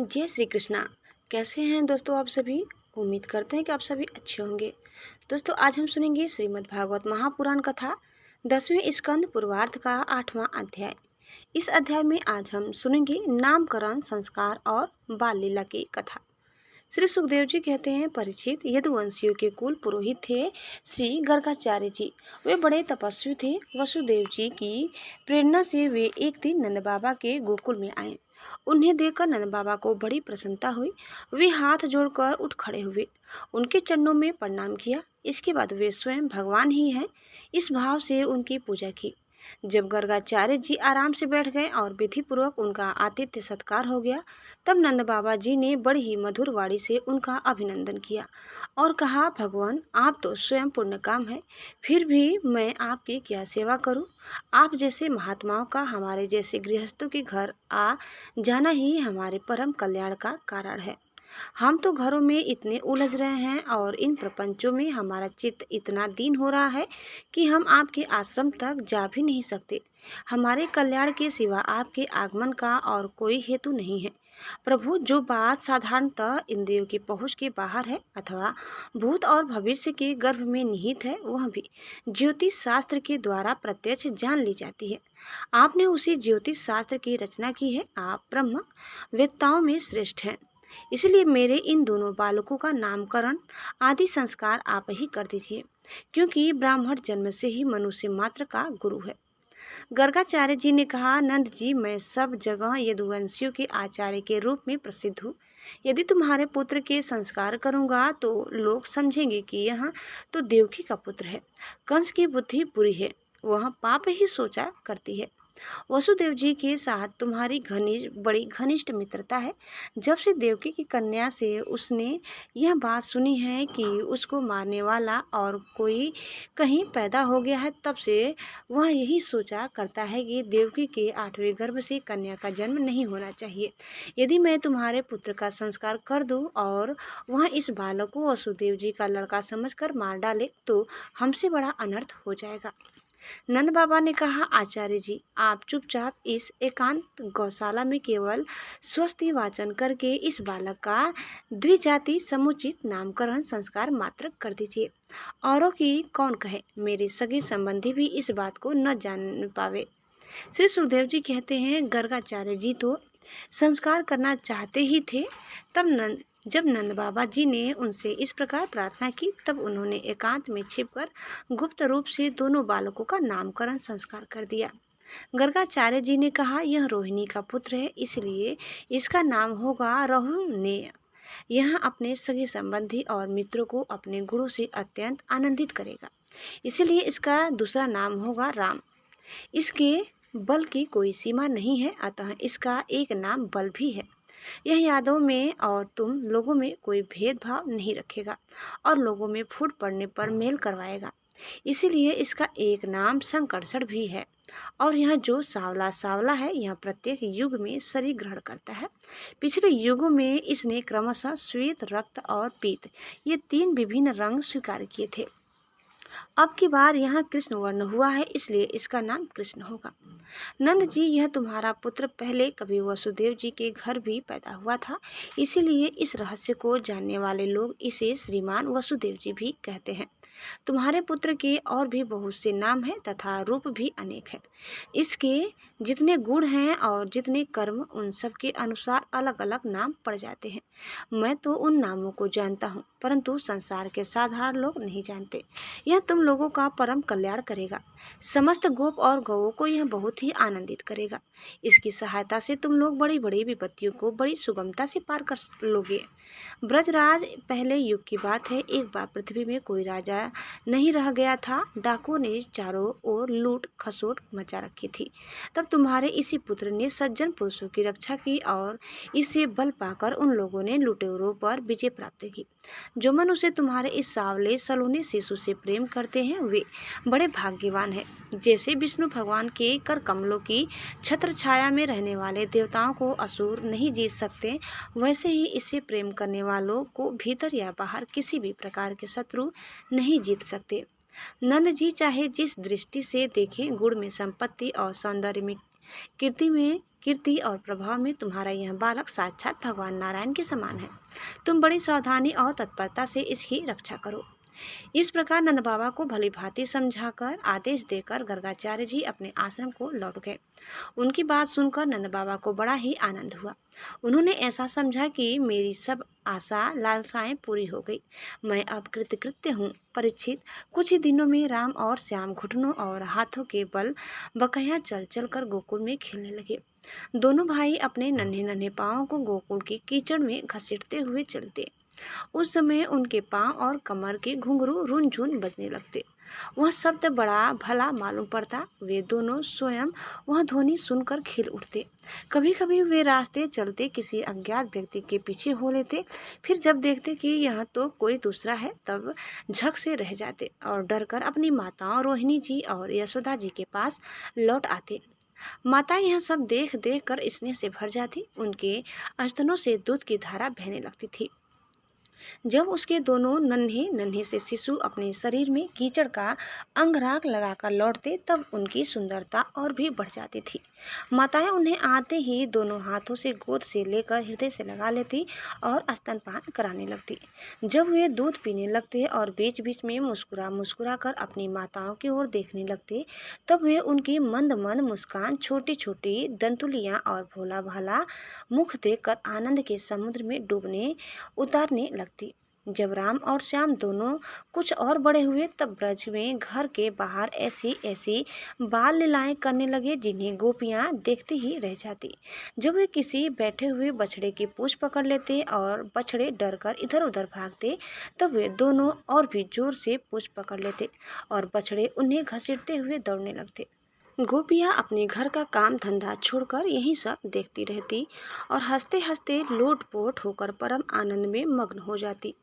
जय श्री कृष्णा। कैसे हैं दोस्तों आप सभी। उम्मीद करते हैं कि आप सभी अच्छे होंगे। दोस्तों आज हम सुनेंगे श्रीमद् भागवत महापुराण कथा 10वें स्कंद पूर्वार्ध का 8वां अध्याय। इस अध्याय में आज हम सुनेंगे नामकरण संस्कार और बाल लीला की कथा। श्री सुखदेव जी कहते हैं, परीक्षित यदुवंशियों के कुल पुरोहित थे श्री गर्गाचार्य जी। वे बड़े तपस्वी थे। वसुदेव जी की प्रेरणा से वे एक दिन नंद बाबा के गोकुल में आए। उन्हें देखकर नंद बाबा को बड़ी प्रसन्नता हुई। वे हाथ जोड़कर उठ खड़े हुए, उनके चरणों में प्रणाम किया। इसके बाद वे स्वयं भगवान ही हैं, इस भाव से उनकी पूजा की। जब गर्गाचार्य जी आराम से बैठ गए और विधि पूर्वक उनका आतिथ्य सत्कार हो गया, तब नंद बाबा जी ने बड़ी ही मधुर वाणी से उनका अभिनंदन किया और कहा, भगवान आप तो स्वयं पुण्यकाम है, फिर भी मैं आपकी क्या सेवा करूं। आप जैसे महात्माओं का हमारे जैसे गृहस्थों के घर आ जाना ही हमारे परम कल्याण का कारण है। हम तो घरों में इतने उलझ रहे हैं और इन प्रपंचों में हमारा चित्त इतना दीन हो रहा है कि हम आपके आश्रम तक जा भी नहीं सकते। हमारे कल्याण के सिवा आपके आगमन का और कोई हेतु नहीं है। प्रभु, जो बात साधारणतः इंद्रियों की पहुँच के बाहर है अथवा भूत और भविष्य के गर्भ में निहित है, वह भी ज्योतिष शास्त्र के द्वारा प्रत्यक्ष जान ली जाती है। आपने उसी ज्योतिष शास्त्र की रचना की है। आप ब्रह्म वेत्ताओं में श्रेष्ठ हैं। इसलिए मेरे इन दोनों बालकों का नामकरण आदि संस्कार आप ही कर दीजिए, क्योंकि ब्राह्मण जन्म से ही मनुष्य मात्र का गुरु है। गर्गाचार्य जी ने कहा, नंद जी, मैं सब जगह यदुवंशियों के आचार्य के रूप में प्रसिद्ध हूँ। यदि तुम्हारे पुत्र के संस्कार करूँगा तो लोग समझेंगे कि यह तो देवकी का पुत्र है। कंस की बुद्धि बुरी है, वह पाप ही सोचा करती है। वसुदेव जी के साथ तुम्हारी बड़ी घनिष्ठ मित्रता है। जब से देवकी की कन्या से उसने यह बात सुनी है कि उसको मारने वाला और कोई कहीं पैदा हो गया है, तब से वह यही सोचा करता है कि देवकी के 8वें गर्भ से कन्या का जन्म नहीं होना चाहिए। यदि मैं तुम्हारे पुत्र का संस्कार कर दूं और वह इस बालक को वसुदेव जी का लड़का समझकर मार डाले तो हमसे बड़ा अनर्थ हो जाएगा। नंद बाबा ने कहा, आचार्य जी, आप चुपचाप इस एकांत गौशाला में केवल स्वस्ति वाचन करके इस बालक का द्विजाति समुचित नामकरण संस्कार मात्र कर दीजिए। औरों की कौन कहे, मेरे सगे संबंधी भी इस बात को न जान पावे। श्री सुखदेव जी कहते हैं, गर्गाचार्य जी तो संस्कार करना चाहते ही थे। जब नंद बाबा जी ने उनसे इस प्रकार प्रार्थना की, तब उन्होंने एकांत में छिपकर गुप्त रूप से दोनों बालकों का नामकरण संस्कार कर दिया। गर्गाचार्य जी ने कहा, यह रोहिणी का पुत्र है, इसलिए इसका नाम होगा रहुनेय। यह अपने सगे संबंधी और मित्रों को अपने गुरु से अत्यंत आनंदित करेगा, इसलिए इसका दूसरा नाम होगा राम। इसके बल की कोई सीमा नहीं है, अतः इसका एक नाम बल भी है। यह यादव में और तुम लोगों में कोई भेदभाव नहीं रखेगा और लोगों में फूट पड़ने पर मेल करवाएगा। इसीलिए इसका एक नाम संकर्षण भी है। और यह जो सावला सावला है, यह प्रत्येक युग में शरीर ग्रहण करता है। पिछले युगों में इसने क्रमशः श्वेत, रक्त और पीत, ये 3 विभिन्न रंग स्वीकार किए थे। अब की बार यहाँ कृष्ण वर्ण हुआ है, इसलिए इसका नाम कृष्ण होगा। नंद जी, यह तुम्हारा पुत्र पहले कभी वसुदेव जी के घर भी पैदा हुआ था, इसीलिए इस रहस्य को जानने वाले लोग इसे श्रीमान वसुदेव जी भी कहते हैं। तुम्हारे पुत्र के और भी बहुत से नाम हैं तथा रूप भी अनेक है। इसके जितने गुण हैं और जितने कर्म, उन सब के अनुसार अलग अलग नाम पड़ जाते हैं। मैं तो उन नामों को जानता हूँ, परंतु संसार के साधारण लोग नहीं जानते। यह तुम लोगों का परम कल्याण करेगा। समस्त गोप और गौओं को यह बहुत ही आनंदित करेगा। इसकी सहायता से तुम लोग बड़ी बड़ी विपत्तियों को बड़ी सुगमता से पार कर लोगे। ब्रजराज, पहले युग की बात है, एक बार पृथ्वी में कोई राजा नहीं रह गया था। डाकुओं ने चारों ओर लूट खसोट मचा रखी थी। तब तुम्हारे इसी पुत्र ने सज्जन पुरुषों की रक्षा की और इससे बल पाकर उन लोगों ने लुटेरों पर विजय प्राप्त की। जो मनुष्य तुम्हारे इस सावले सलोने शिशु से प्रेम करते हैं, वे बड़े भाग्यवान हैं। जैसे विष्णु भगवान के कर कमलों की छत्र छाया में रहने वाले देवताओं को असुर नहीं जीत सकते, वैसे ही इससे प्रेम करने वालों को भीतर या बाहर किसी भी प्रकार के शत्रु नहीं जीत सकते। नंद जी, चाहे जिस दृष्टि से देखें, गुण में संपत्ति और सौंदर्य में कीर्ति में कीर्ति और प्रभाव में तुम्हारा यह बालक साक्षात भगवान नारायण के समान है। तुम बड़ी सावधानी और तत्परता से इसकी रक्षा करो। इस प्रकार नंद बाबा को भली भांति समझाकर आदेश देकर गर्गाचार्य जी अपने आश्रम को लौट गए। उनकी बात सुनकर नंद बाबा को बड़ा ही आनंद हुआ। उन्होंने ऐसा समझा कि मेरी सब आशा लालसाएं पूरी हो गई, मैं अब कृतकृत्य हूँ। परीक्षित, कुछ ही दिनों में राम और श्याम घुटनों और हाथों के बल बकैया चल चल कर गोकुल में खेलने लगे। दोनों भाई अपने नन्हे नन्हे पाँवों को गोकुल की कीचड़ में घसीटते हुए चलते। उस समय उनके पांव और कमर के घुंघरू रुन झुन बजने लगते। वह शब्द बड़ा भला मालूम पड़ता। वे दोनों स्वयं वह ध्वनि सुनकर खिल उठते। कभी कभी वे रास्ते चलते किसी अज्ञात व्यक्ति के पीछे हो लेते, फिर जब देखते कि यह तो कोई दूसरा है तब झक से रह जाते और डरकर अपनी माताओं रोहिणी जी और यशोदा जी के पास लौट आते। माताएं यह सब देख देख कर स्नेह से भर जाती। उनके स्तनों से दूध की धारा बहने लगती थी। जब उसके दोनों नन्हे नन्हे से शिशु अपने शरीर में कीचड़ का अंगराग लगाकर लौटते तब उनकी सुंदरता और भी बढ़ जाती थी। माताएं उन्हें आते ही दोनों हाथों से गोद से लेकर हृदय से लगा लेती और स्तनपान कराने लगती। जब वे दूध पीने लगते और बीच बीच में मुस्कुरा मुस्कुरा कर अपनी माताओं की ओर देखने लगते, तब वे उनकी मंद मंद मुस्कान, छोटी छोटी दंतुलियां और भोला भाला मुख देखकर आनंद के समुद्र में डूबने उतारने लगती। जब राम और श्याम दोनों कुछ और बड़े हुए तब ब्रज में घर के बाहर ऐसी ऐसी बाल लीलाएं करने लगे जिन्हें गोपियां देखती ही रह जाती। जब वे किसी बैठे हुए बछड़े की पूंछ पकड़ लेते और बछड़े डरकर इधर उधर भागते, तब वे दोनों और भी जोर से पूंछ पकड़ लेते और बछड़े उन्हें घसीटते हुए दौड़ने लगते। गोपियाँ अपने घर का काम धंधा छोड़कर यही सब देखती रहती और हंसते हंसते लोटपोट होकर परम आनंद में मग्न हो जाती।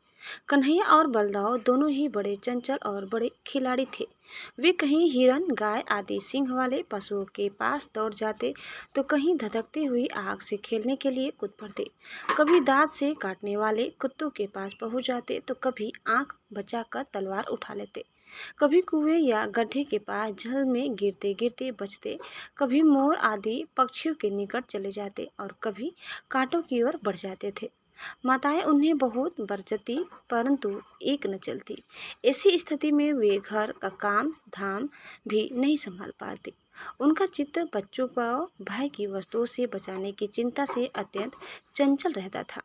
कन्हैया और बलदाव दोनों ही बड़े चंचल और बड़े खिलाड़ी थे। वे कहीं हिरन, गाय आदि सिंह वाले पशुओं के पास दौड़ जाते तो कहीं धधकती हुई आग से खेलने के लिए कूद पड़ते। कभी दांत से काटने वाले कुत्तों के पास पहुंच जाते तो कभी आंख बचाकर तलवार उठा लेते। कभी कुएं या गड्ढे के पास जल में गिरते गिरते बचते। कभी मोर आदि पक्षियों के निकट चले जाते और कभी कांटों की ओर बढ़ जाते थे। माताएं उन्हें बहुत बरजती परंतु एक न चलती। ऐसी स्थिति में वे घर का काम धाम भी नहीं संभाल पाते। उनका चित्त बच्चों को भय की वस्तुओं से बचाने की चिंता से अत्यंत चंचल रहता था।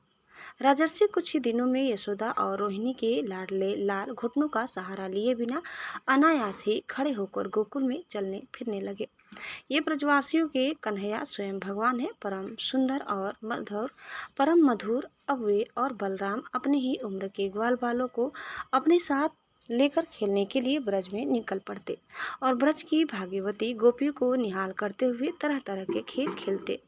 राजर्षि कुछ ही दिनों में यशोदा और रोहिणी के लाडले लाल घुटनों का सहारा लिए बिना अनायास ही खड़े होकर गोकुल में चलने फिरने लगे। ये ब्रजवासियों के कन्हैया स्वयं भगवान है, परम सुंदर और मधुर, परम मधुर। अब वे और बलराम अपनी ही उम्र के ग्वाल बालों को अपने साथ लेकर खेलने के लिए ब्रज में निकल पड़ते और ब्रज की भाग्यवती गोपियों को निहाल करते हुए तरह तरह के खेल खेलते।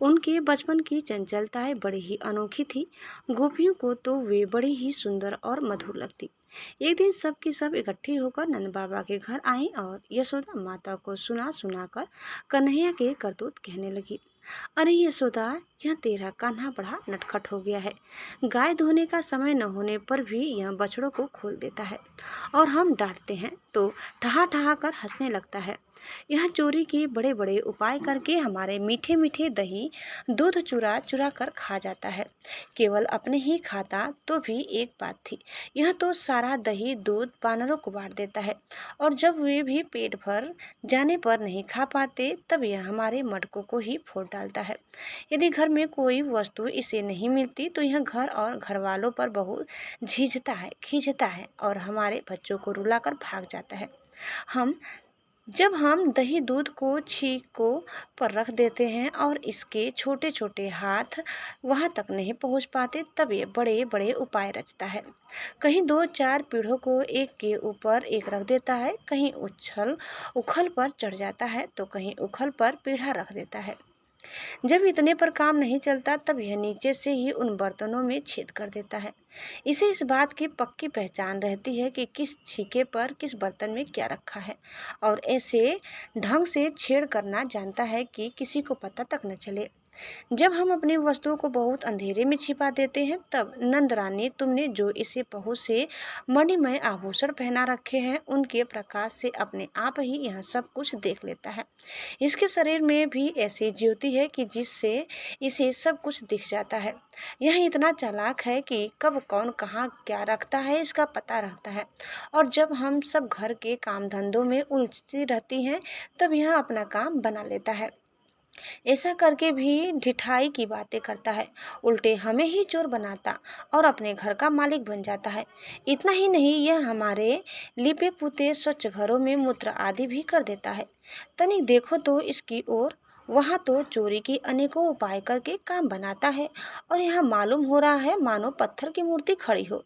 उनके बचपन की चंचलताएं बड़ी ही अनोखी थी। गोपियों को तो वे बड़ी ही सुंदर और मधुर लगती। एक दिन सब की सब इकट्ठी होकर नंद बाबा के घर आई और यशोदा माता को सुना सुनाकर कन्हैया के करतूत कहने लगी। अरे यशोदा, यह तेरा कान्हा बड़ा नटखट हो गया है। गाय धोने का समय न होने पर भी यह बछड़ों को खोल देता है और हम डांटते हैं तो ठहा ठहा कर हंसने लगता है। यह चोरी के बड़े बड़े उपाय करके हमारे मीठे मीठे दही दूध चुरा चुरा कर खा जाता है। केवल अपने ही खाता तो भी एक बात थी, यह तो सारा दही दूध बानरों को बांट देता है और जब वे भी पेट भर जाने पर नहीं खा पाते तब यह हमारे मटकों को ही फोड़ डालता है। यदि घर में कोई वस्तु इसे नहीं मिलती तो यह घर और घर वालों पर बहुत झीझता है, खींचता है और हमारे बच्चों को रुलाकर भाग जाता है। जब हम दही दूध को छींको पर रख देते हैं और इसके छोटे छोटे हाथ वहां तक नहीं पहुंच पाते तब ये बड़े बड़े उपाय रचता है। कहीं दो चार पीढ़ों को एक के ऊपर एक रख देता है, कहीं उखल पर चढ़ जाता है तो कहीं उखल पर पीढ़ा रख देता है। जब इतने पर काम नहीं चलता तब यह नीचे से ही उन बर्तनों में छेद कर देता है। इसे इस बात की पक्की पहचान रहती है कि किस छीके पर किस बर्तन में क्या रखा है और ऐसे ढंग से छेड़ करना जानता है कि किसी को पता तक न चले। जब हम अपनी वस्तुओं को बहुत अंधेरे में छिपा देते हैं, तब नंद रानी, तुमने जो इसे बहुत से मणिमय आभूषण पहना रखे हैं, उनके प्रकाश से अपने आप ही यह सब कुछ देख लेता है। इसके शरीर में भी ऐसी ज्योति है कि जिससे इसे सब कुछ दिख जाता है। यह इतना चालाक है कि कब कौन कहाँ क्या रखता है इसका पता रहता है। और जब हम सब घर के काम धंधों में उलझती रहती हैं, तब यह अपना काम बना लेता है। ऐसा करके भी ढिठाई की बातें करता है, उल्टे हमें ही चोर बनाता और अपने घर का मालिक बन जाता है। इतना ही नहीं, यह हमारे लिपे पुते स्वच्छ घरों में मूत्र आदि भी कर देता है। तनिक देखो तो इसकी ओर, वहाँ तो चोरी की अनेकों उपाय करके काम बनाता है, और यहाँ मालूम हो रहा है मानो पत्थर की मूर्ति खड़ी हो।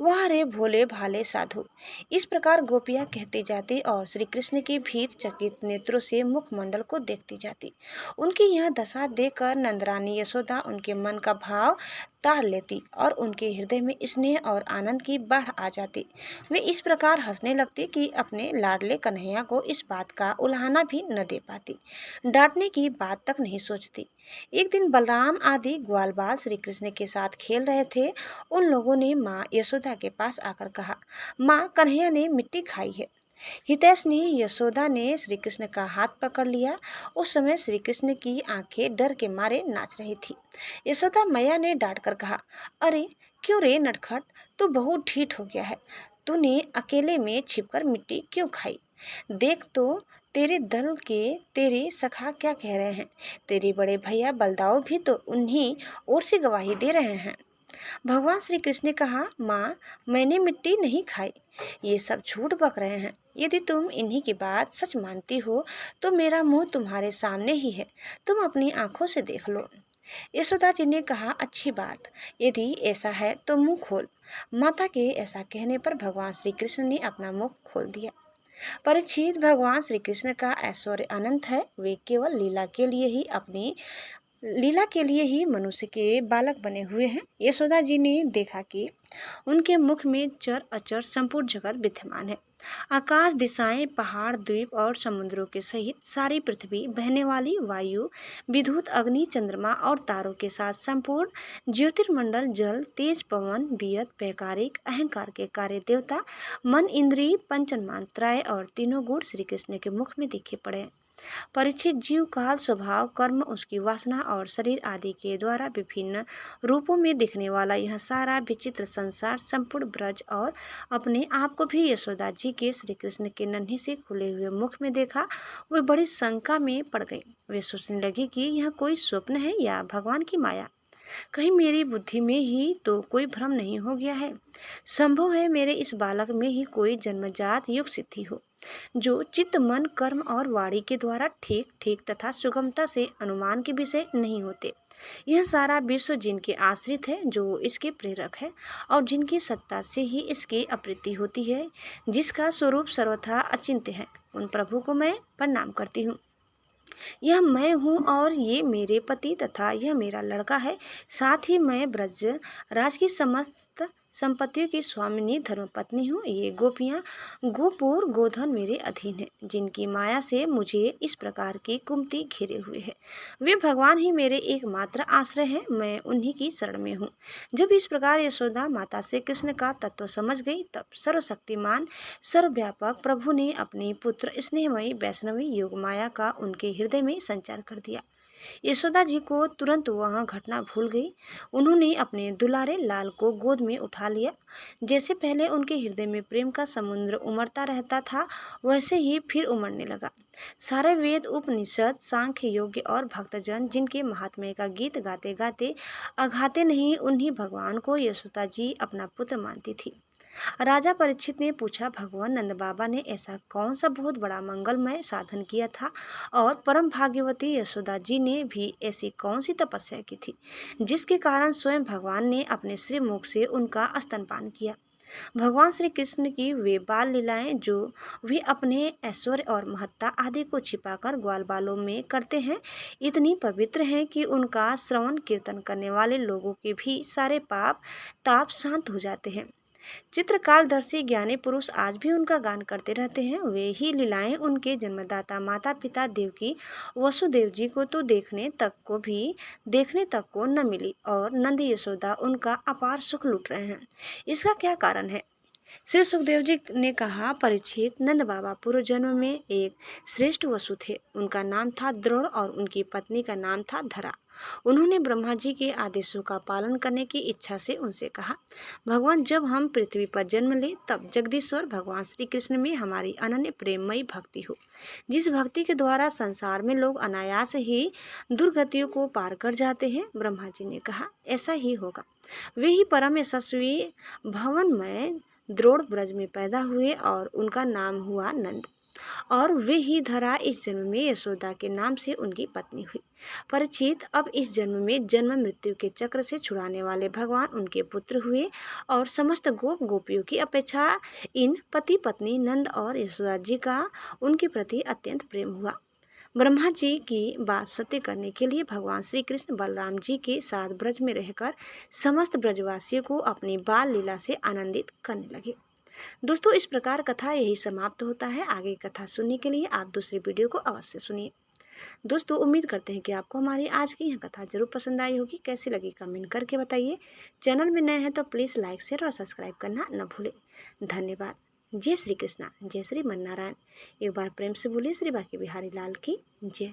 वाह रे भोले भाले साधु। इस प्रकार गोपियाँ कहती जाती और श्री कृष्ण की भीत चकित नेत्रों से मुखमंडल को देखती जाती। उनकी यह दशा देखकर नंदरानी यशोदा उनके मन का भाव ताड़ लेती और उनके हृदय में स्नेह और आनंद की बाढ़ आ जाती। वे इस प्रकार हंसने लगती कि अपने लाडले कन्हैया को इस बात का उलाहना भी न दे पाती, डांटने की बात तक नहीं सोचती। एक दिन बलराम आदि ग्वालबाल श्री कृष्ण के साथ खेल रहे थे। उन लोगों ने माँ यशोदा के पास आकर कहा, माँ, कन्हैया ने मिट्टी खाई है। हितैषणी यशोदा ने श्री कृष्ण का हाथ पकड़ लिया। उस समय श्री कृष्ण की आंखें डर के मारे नाच रही थी। यशोदा मैया ने डांट कर कहा, अरे क्यों रे नटखट, तू बहुत ढीठ हो गया है। तूने अकेले में छिपकर मिट्टी क्यों खाई? देख तो तेरे दल के तेरे सखा क्या कह रहे हैं। तेरे बड़े भैया बलदाऊ भी तो उन्हीं ओर से गवाही दे रहे हैं। भगवान श्री कृष्ण ने कहा, माँ, मैंने मिट्टी नहीं खाई। ये सब झूठ बक रहे हैं। यदि तुम इन्हीं की बात सच मानती हो तो मेरा मुंह तुम्हारे सामने ही है, तुम अपनी आंखों से देख लो। यशोदा जी ने कहा, अच्छी बात, यदि ऐसा है तो मुंह खोल। माता के ऐसा कहने पर भगवान श्री कृष्ण ने अपना मुंह खोल दिया। परीक्षित, भगवान श्री कृष्ण का ऐश्वर्य अनंत है। वे केवल लीला के लिए ही मनुष्य के बालक बने हुए हैं। यशोदा जी ने देखा कि उनके मुख में चर अचर संपूर्ण जगत विद्यमान है। आकाश, दिशाएं, पहाड़, द्वीप और समुद्रों के सहित सारी पृथ्वी, बहने वाली वायु, विद्युत, अग्नि, चंद्रमा और तारों के साथ संपूर्ण ज्योतिर्मंडल, जल, तेज, पवन, वियत, वैकारिक, अहंकार के कार्य देवता, मन, इंद्रिय, पंचमात्राएं और तीनों गुण श्री कृष्ण के मुख में दिखे पड़े। परीक्षित, जीव, काल, स्वभाव, कर्म, उसकी वासना और शरीर आदि के द्वारा विभिन्न रूपों में दिखने वाला यह सारा विचित्र संसार, संपूर्ण ब्रज और अपने आप को भी यशोदा जी के श्री कृष्ण के नन्हे से खुले हुए मुख में देखा। वे बड़ी शंका में पड़ गई। वे सोचने लगी कि यह कोई स्वप्न है या भगवान की माया। कहीं मेरी बुद्धि में ही तो कोई भ्रम नहीं हो गया है। संभव है मेरे इस बालक में ही कोई जन्मजात योग सिद्धि हो, जो चित्त, मन, कर्म और वाणी के द्वारा ठीक ठीक तथा सुगमता से अनुमान के विषय नहीं होते। यह सारा विश्व जिनके आश्रित है, जो इसके प्रेरक है और जिनकी सत्ता से ही इसकी अप्रीति होती है, जिसका स्वरूप सर्वथा अचिंत्य है, उन प्रभु को मैं प्रणाम करती हूँ। यह मैं हूँ और ये मेरे पति तथा यह मेरा लड़का है। साथ ही मैं ब्रज राज की समस्त संपत्तियों की स्वामिनी धर्मपत्नी हूँ। ये गोपियाँ, गोपुर, गोधन मेरे अधीन है, जिनकी माया से मुझे इस प्रकार की कुमति घेरे हुए है। वे भगवान ही मेरे एकमात्र आश्रय हैं, मैं उन्हीं की शरण में हूँ। जब इस प्रकार यशोदा माता से कृष्ण का तत्व समझ गई, तब सर्वशक्तिमान सर्वव्यापक प्रभु ने अपने पुत्र स्नेहमयी वैष्णवी योग माया का उनके हृदय में संचार कर दिया। यशोदा जी को तुरंत वह घटना भूल गई। उन्होंने अपने दुलारे लाल को गोद में उठा लिया। जैसे पहले उनके हृदय में प्रेम का समुद्र उमड़ता रहता था, वैसे ही फिर उमड़ने लगा। सारे वेद, उपनिषद, सांख्य, योग्य और भक्तजन जिनके महात्म्य का गीत गाते गाते अघाते नहीं, उन्हीं भगवान को यशोदा जी अपना पुत्र मानती थी। राजा परीक्षित ने पूछा, भगवान नंद बाबा ने ऐसा कौन सा बहुत बड़ा मंगलमय साधन किया था और परम भाग्यवती यशोदा जी ने भी ऐसी कौन सी तपस्या की थी, जिसके कारण स्वयं भगवान ने अपने श्रीमुख से उनका स्तनपान किया। भगवान श्री कृष्ण की वे बाल लीलाएं, जो वे अपने ऐश्वर्य और महत्ता आदि को छिपाकर ग्वाल बालों में करते हैं, इतनी पवित्र हैं कि उनका श्रवण कीर्तन करने वाले लोगों के भी सारे पाप ताप शांत हो जाते हैं। चित्रकालदर्शी ज्ञानी पुरुष आज भी उनका गान करते रहते हैं। वे ही लीलाएं उनके जन्मदाता माता पिता देवकी वसुदेव जी को तो देखने तक को न मिली और नंद यशोदा उनका अपार सुख लूट रहे हैं। इसका क्या कारण है? श्री सुखदेव जी ने कहा, परीक्षित, नंद बाबा पूर्व जन्म में एक श्रेष्ठ वसु थे। उनका नाम था द्रोण और उनकी पत्नी का नाम था धरा। उन्होंने ब्रह्मा जी के आदेशों का पालन करने की इच्छा से उनसे कहा, भगवान, जब हम पृथ्वी पर जन्म ले तब जगदीश्वर भगवान श्री कृष्ण में हमारी अनन्य प्रेममयी भक्ति हो, जिस भक्ति के द्वारा संसार में लोग अनायास ही दुर्गतियों को पार कर जाते हैं। ब्रह्मा जी ने कहा, ऐसा ही होगा। वे ही परम यशस्वी भवन में द्रोण ब्रज में पैदा हुए और उनका नाम हुआ नंद, और वे ही धरा इस जन्म में यशोदा के नाम से उनकी पत्नी हुई। परीक्षित, अब इस जन्म में जन्म मृत्यु के चक्र से छुड़ाने वाले भगवान उनके पुत्र हुए और समस्त गोप गोपियों की अपेक्षा इन पति पत्नी नंद और यशोदा जी का उनके प्रति अत्यंत प्रेम हुआ। ब्रह्मा जी की बात सत्य करने के लिए भगवान श्री कृष्ण बलराम जी के साथ ब्रज में रहकर समस्त ब्रजवासियों को अपनी बाल लीला से आनंदित करने लगे। दोस्तों, इस प्रकार कथा यही समाप्त होता है। आगे की कथा सुनने के लिए आप दूसरी वीडियो को अवश्य सुनिए। दोस्तों, उम्मीद करते हैं कि आपको हमारी आज की यह कथा जरूर पसंद आई होगी। कैसी लगी कमेंट करके बताइए। चैनल में नए हैं तो प्लीज़ लाइक शेयर और सब्सक्राइब करना न भूलें। धन्यवाद। जय श्री कृष्णा, जय श्री मन नारायण। एक बार प्रेम से बोलिए श्री बांके बिहारी लाल की जय।